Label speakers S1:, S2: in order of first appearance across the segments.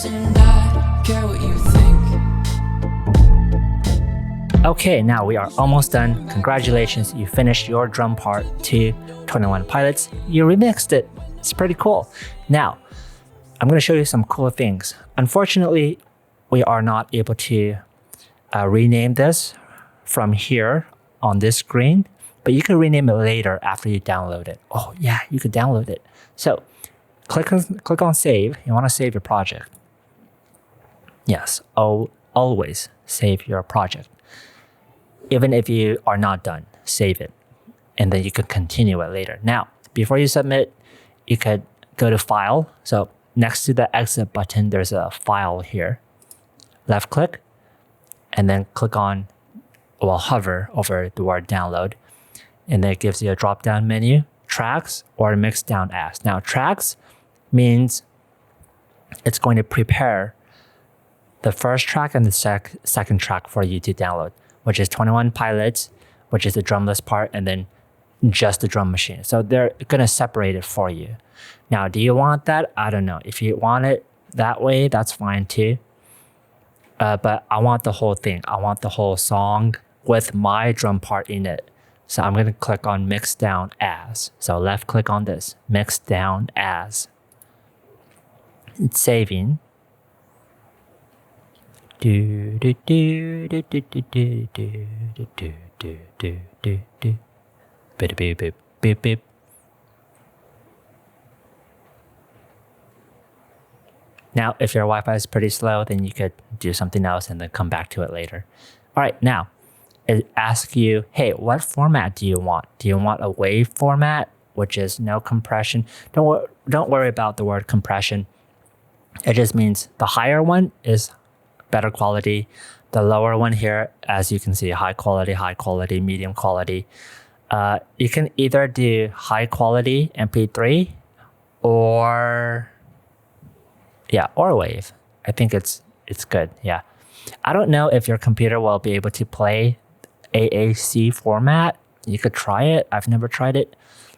S1: and I don't care what you think.
S2: Okay, now we are almost done. Congratulations, you finished your drum part to 21 Pilots. You remixed it. It's pretty cool. Now, I'm going to show you some cool things. Unfortunately, we are not able to rename this from here on this screen, but you can rename it later after you download it. Oh yeah, you could download it. So click on save. You want to save your project. Yes, always save your project. Even if you are not done, save it. And then you could continue it later. Now, before you submit, you could go to File. So next to the exit button, there's a File here. Left click, and then click on, well, hover over the word download. And then it gives you a drop-down menu, tracks or mix down as. Now, tracks means it's going to prepare the first track and the second track for you to download, which is 21 Pilots, which is the drumless part, and then just the drum machine. So they're going to separate it for you. Now, do you want that? I don't know. If you want it that way, that's fine too. But I want the whole thing. I want the whole song with my drum part in it. So I'm going to click on mix down as. So left click on this, mix down as. It's saving. Do do do do do do do do do do do do do do. Beep beep beep beep beep. Now, if your Wi-Fi is pretty slow, then you could do something else and then come back to it later. All right, now it asks you, hey, what format do you want? Do you want a wave format, which is no compression? Don't worry about the word compression. It just means the higher one is better quality. The lower one here, as you can see, high quality, medium quality. You can either do high quality MP3 or wave. I think it's good. Yeah. I don't know if your computer will be able to play AAC format. You could try it. I've never tried it.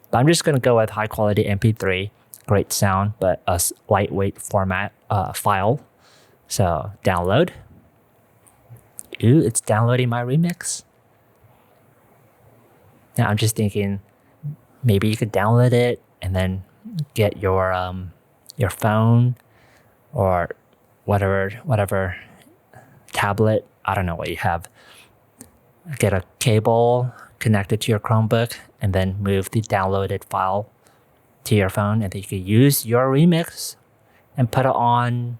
S2: But I'm just going to go with high quality MP3. Great sound, but a lightweight format file. So download. Ooh, it's downloading my remix. Now I'm just thinking maybe you could download it and then get your phone or whatever tablet. I don't know what you have. Get a cable connected to your Chromebook and then move the downloaded file to your phone, and then you can use your remix and put it on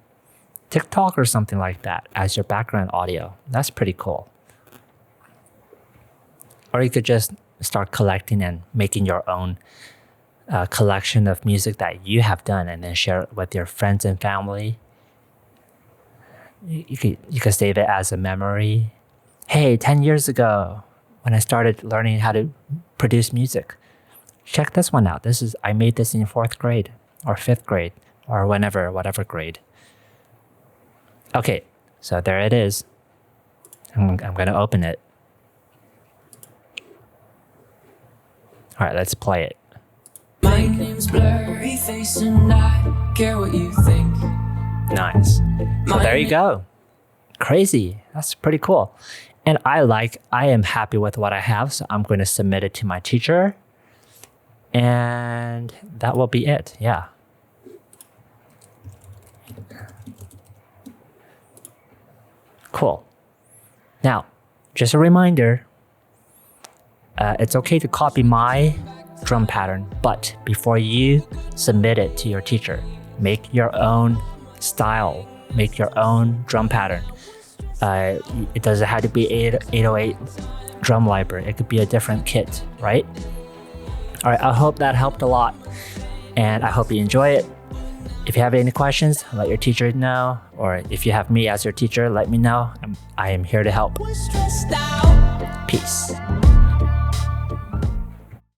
S2: TikTok or something like that as your background audio. That's pretty cool. Or you could just start collecting and making your own collection of music that you have done and then share it with your friends and family. You could save it as a memory. Hey, 10 years ago when I started learning how to produce music, check this one out. I made this in 4th grade or 5th grade or whatever grade. Okay, so there it is. I'm going to open it. All right, let's play it.
S1: My name's Blurry Face and I don't care what you think.
S2: Nice. So there you go. Crazy. That's pretty cool. And I am happy with what I have, so I'm going to submit it to my teacher. And that will be it. Yeah. Cool. Now, just a reminder, it's okay to copy my drum pattern, but before you submit it to your teacher, make your own style, make your own drum pattern. It doesn't have to be 808 drum library. It could be a different kit, right? All right, I hope that helped a lot, and I hope you enjoy it. If you have any questions, let your teacher know, or if you have me as your teacher, let me know. I am here to help. Peace.